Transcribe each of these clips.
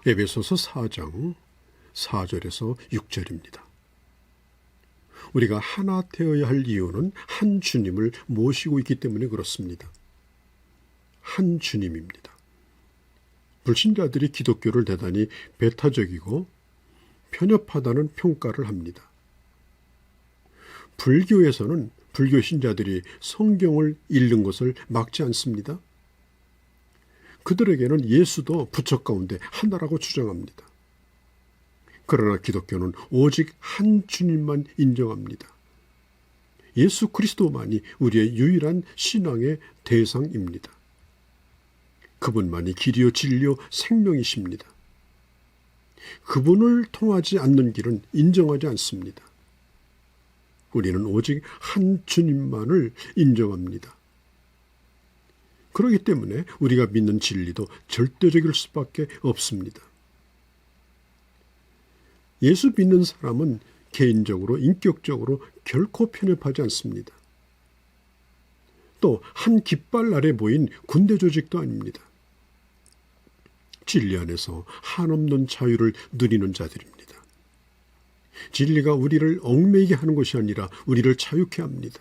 에베소서 4장 4절에서 6절입니다. 우리가 하나 되어야 할 이유는 한 주님을 모시고 있기 때문에 그렇습니다. 한 주님입니다. 불신자들이 기독교를 대단히 배타적이고 편협하다는 평가를 합니다. 불교에서는 불교 신자들이 성경을 읽는 것을 막지 않습니다. 그들에게는 예수도 부처 가운데 하나라고 주장합니다. 그러나 기독교는 오직 한 주님만 인정합니다. 예수 그리스도만이 우리의 유일한 신앙의 대상입니다. 그분만이 길이요 진리요 생명이십니다. 그분을 통하지 않는 길은 인정하지 않습니다. 우리는 오직 한 주님만을 인정합니다. 그렇기 때문에 우리가 믿는 진리도 절대적일 수밖에 없습니다. 예수 믿는 사람은 개인적으로, 인격적으로 결코 편협하지 않습니다. 또 한 깃발 아래 모인 군대 조직도 아닙니다. 진리 안에서 한없는 자유를 누리는 자들입니다. 진리가 우리를 얽매이게 하는 것이 아니라 우리를 자유케 합니다.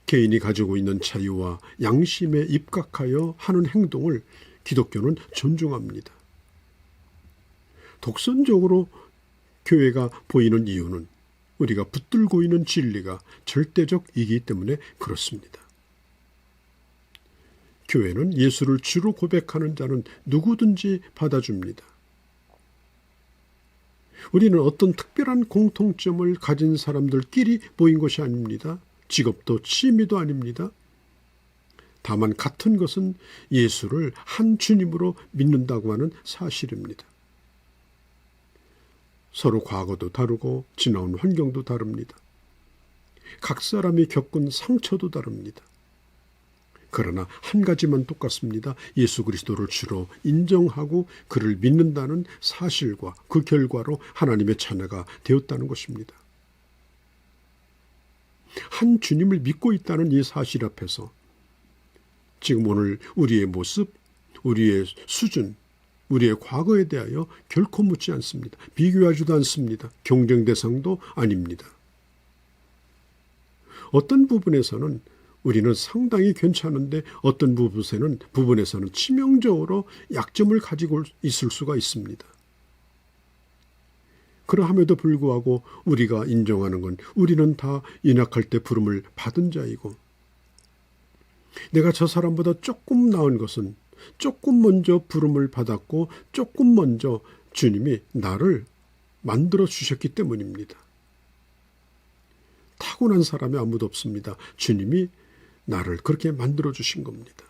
개인이 가지고 있는 자유와 양심에 입각하여 하는 행동을 기독교는 존중합니다. 독선적으로 교회가 보이는 이유는 우리가 붙들고 있는 진리가 절대적이기 때문에 그렇습니다. 교회는 예수를 주로 고백하는 자는 누구든지 받아줍니다. 우리는 어떤 특별한 공통점을 가진 사람들끼리 모인 것이 아닙니다. 직업도 취미도 아닙니다. 다만 같은 것은 예수를 한 주님으로 믿는다고 하는 사실입니다. 서로 과거도 다르고 지나온 환경도 다릅니다. 각 사람이 겪은 상처도 다릅니다. 그러나 한 가지만 똑같습니다. 예수 그리스도를 주로 인정하고 그를 믿는다는 사실과 그 결과로 하나님의 자녀가 되었다는 것입니다. 한 주님을 믿고 있다는 이 사실 앞에서 지금 오늘 우리의 모습, 우리의 수준, 우리의 과거에 대하여 결코 묻지 않습니다. 비교하지도 않습니다. 경쟁 대상도 아닙니다. 어떤 부분에서는 우리는 상당히 괜찮은데 어떤 부분에서는 치명적으로 약점을 가지고 있을 수가 있습니다. 그러함에도 불구하고 우리가 인정하는 건 우리는 다 연약할 때 부름을 받은 자이고 내가 저 사람보다 조금 나은 것은 조금 먼저 부름을 받았고 조금 먼저 주님이 나를 만들어 주셨기 때문입니다. 타고난 사람이 아무도 없습니다. 주님이 나를 그렇게 만들어 주신 겁니다.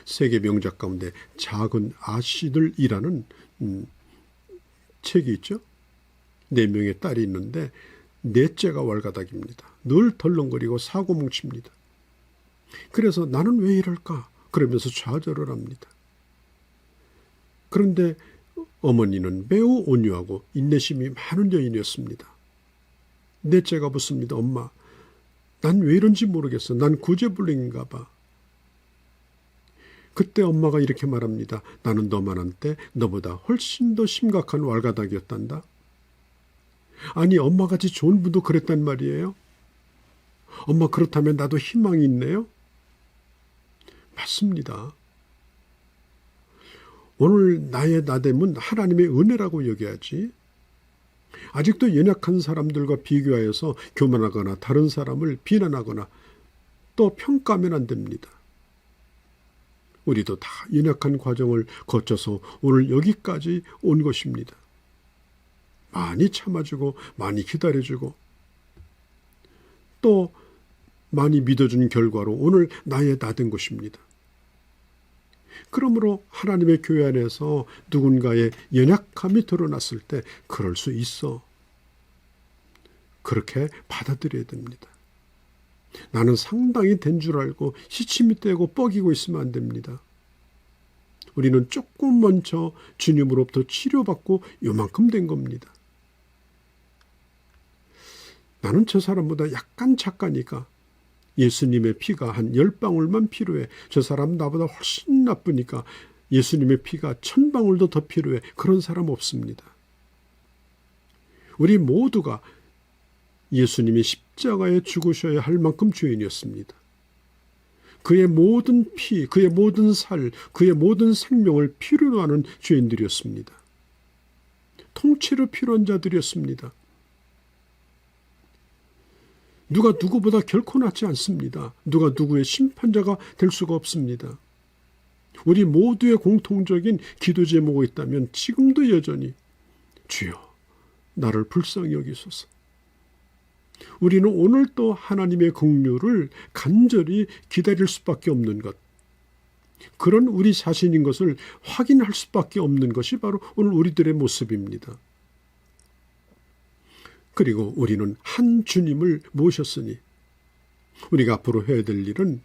세계 명작 가운데 작은 아씨들이라는 책이 있죠. 4명의 딸이 있는데 넷째가 왈가닥입니다. 늘 덜렁거리고 사고 뭉칩니다. 그래서 나는 왜 이럴까? 그러면서 좌절을 합니다. 그런데 어머니는 매우 온유하고 인내심이 많은 여인이었습니다. 넷째가 묻습니다. 엄마, 난 왜 이런지 모르겠어. 난 구제불능인가 봐. 그때 엄마가 이렇게 말합니다. 나는 너만한테 너보다 훨씬 더 심각한 왈가닥이었단다. 아니, 엄마같이 좋은 분도 그랬단 말이에요. 엄마, 그렇다면 나도 희망이 있네요. 맞습니다. 오늘 나의 나됨은 하나님의 은혜라고 여겨야지. 아직도 연약한 사람들과 비교하여서 교만하거나 다른 사람을 비난하거나 또 평가하면 안 됩니다. 우리도 다 연약한 과정을 거쳐서 오늘 여기까지 온 것입니다. 많이 참아주고 많이 기다려주고 또 많이 믿어준 결과로 오늘 나의 나 된 것입니다. 그러므로 하나님의 교회 안에서 누군가의 연약함이 드러났을 때 그럴 수 있어. 그렇게 받아들여야 됩니다. 나는 상당히 된 줄 알고 시침이 떼고 뻐기고 있으면 안 됩니다. 우리는 조금 먼저 주님으로부터 치료받고 요만큼 된 겁니다. 나는 저 사람보다 약간 착하니까 예수님의 피가 한 10방울만 필요해. 저 사람 나보다 훨씬 나쁘니까 예수님의 피가 천 방울도 더 필요해. 그런 사람 없습니다. 우리 모두가 예수님이 십자가에 죽으셔야 할 만큼 죄인이었습니다. 그의 모든 피, 그의 모든 살, 그의 모든 생명을 필요로 하는 죄인들이었습니다. 통째로 필요한 자들이었습니다. 누가 누구보다 결코 낫지 않습니다. 누가 누구의 심판자가 될 수가 없습니다. 우리 모두의 공통적인 기도 제목이 있다면 지금도 여전히 주여 나를 불쌍히 여기소서. 우리는 오늘 또 하나님의 긍휼을 간절히 기다릴 수밖에 없는 것, 그런 우리 자신인 것을 확인할 수밖에 없는 것이 바로 오늘 우리들의 모습입니다. 그리고 우리는 한 주님을 모셨으니 우리가 앞으로 해야 될 일은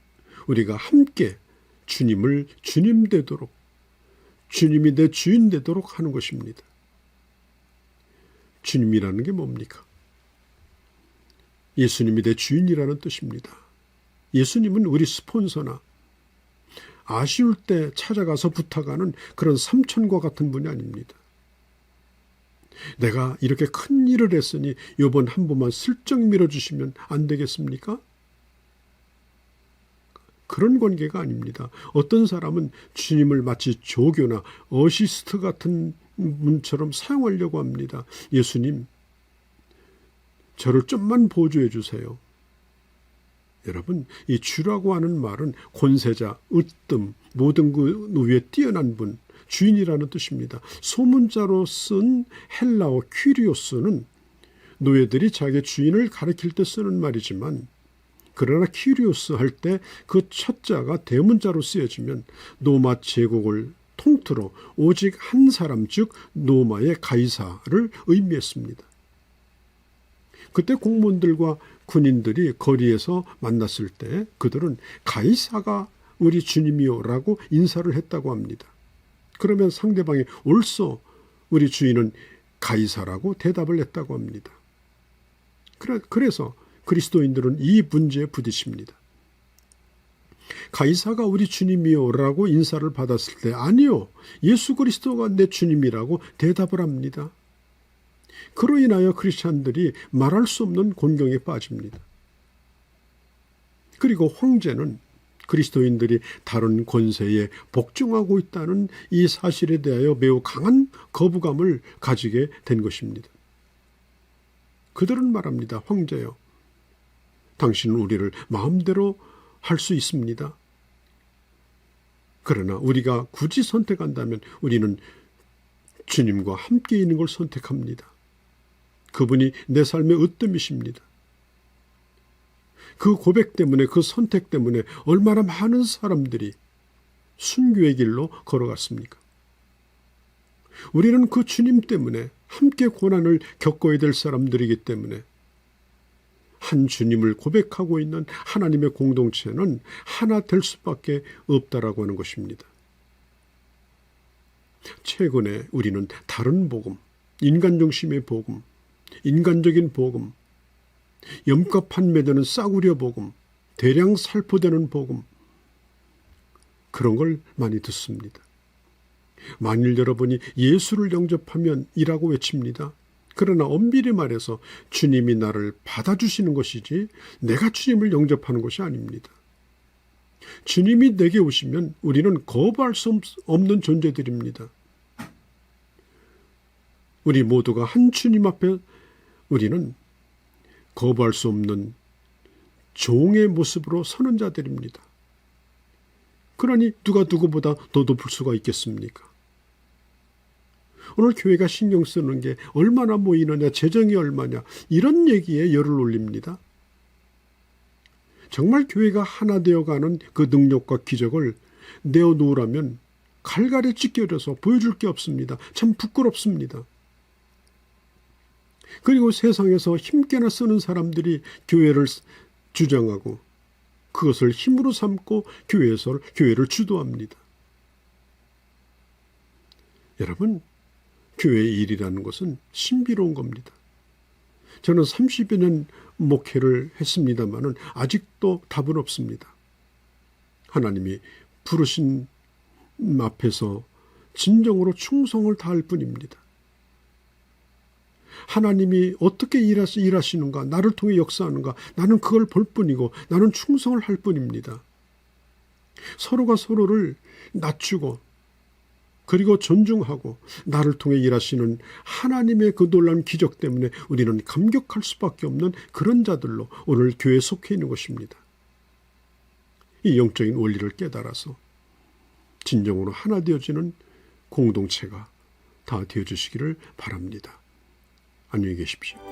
우리가 함께 주님을 주님 되도록, 주님이 내 주인 되도록 하는 것입니다. 주님이라는 게 뭡니까? 예수님이 내 주인이라는 뜻입니다. 예수님은 우리 스폰서나 아쉬울 때 찾아가서 부탁하는 그런 삼촌과 같은 분이 아닙니다. 내가 이렇게 큰 일을 했으니 이번 한 번만 슬쩍 밀어주시면 안 되겠습니까? 그런 관계가 아닙니다. 어떤 사람은 주님을 마치 조교나 어시스트 같은 분처럼 사용하려고 합니다. 예수님, 저를 좀만 보조해 주세요. 여러분, 이 주라고 하는 말은 권세자, 으뜸, 모든 그 위에 뛰어난 분, 주인이라는 뜻입니다. 소문자로 쓴 헬라어 퀴리오스는 노예들이 자기 주인을 가리킬 때 쓰는 말이지만, 그러나 퀴리오스 할 때 그 첫 자가 대문자로 쓰여지면 로마 제국을 통틀어 오직 한 사람, 즉 로마의 가이사를 의미했습니다. 그때 공무원들과 군인들이 거리에서 만났을 때 그들은 가이사가 우리 주님이요 라고 인사를 했다고 합니다. 그러면 상대방이 옳소, 우리 주인은 가이사라고 대답을 했다고 합니다. 그래서 그리스도인들은 이 문제에 부딪힙니다. 가이사가 우리 주님이요 라고 인사를 받았을 때 아니요, 예수 그리스도가 내 주님이라고 대답을 합니다. 그로 인하여 크리스찬들이 말할 수 없는 곤경에 빠집니다. 그리고 황제는 그리스도인들이 다른 권세에 복종하고 있다는 이 사실에 대하여 매우 강한 거부감을 가지게 된 것입니다. 그들은 말합니다. 황제여, 당신은 우리를 마음대로 할 수 있습니다. 그러나 우리가 굳이 선택한다면 우리는 주님과 함께 있는 걸 선택합니다. 그분이 내 삶의 으뜸이십니다. 그 고백 때문에, 그 선택 때문에 얼마나 많은 사람들이 순교의 길로 걸어갔습니까? 우리는 그 주님 때문에 함께 고난을 겪어야 될 사람들이기 때문에 한 주님을 고백하고 있는 하나님의 공동체는 하나 될 수밖에 없다라고 하는 것입니다. 최근에 우리는 다른 복음, 인간 중심의 복음, 인간적인 복음, 염가 판매되는 싸구려 복음, 대량 살포되는 복음, 그런 걸 많이 듣습니다. 만일 여러분이 예수를 영접하면 이라고 외칩니다. 그러나 엄밀히 말해서 주님이 나를 받아주시는 것이지 내가 주님을 영접하는 것이 아닙니다. 주님이 내게 오시면 우리는 거부할 수 없는 존재들입니다. 우리 모두가 한 주님 앞에 우리는 거부할 수 없는 종의 모습으로 서는 자들입니다. 그러니 누가 누구보다 더 높을 수가 있겠습니까? 오늘 교회가 신경 쓰는 게 얼마나 모이느냐, 재정이 얼마냐, 이런 얘기에 열을 올립니다. 정말 교회가 하나 되어가는 그 능력과 기적을 내어놓으라면 갈갈에 찢겨져서 보여줄 게 없습니다. 참 부끄럽습니다. 그리고 세상에서 힘께나 쓰는 사람들이 교회를 주장하고 그것을 힘으로 삼고 교회를 주도합니다. 여러분, 교회의 일이라는 것은 신비로운 겁니다. 저는 30여 년 목회를 했습니다마는 아직도 답은 없습니다. 하나님이 부르신 앞에서 진정으로 충성을 다할 뿐입니다. 하나님이 어떻게 일하시는가, 나를 통해 역사하는가, 나는 그걸 볼 뿐이고 나는 충성을 할 뿐입니다. 서로가 서로를 낮추고 그리고 존중하고 나를 통해 일하시는 하나님의 그 놀라운 기적 때문에 우리는 감격할 수밖에 없는 그런 자들로 오늘 교회에 속해 있는 것입니다. 이 영적인 원리를 깨달아서 진정으로 하나 되어지는 공동체가 다 되어주시기를 바랍니다. 안녕히 계십시오.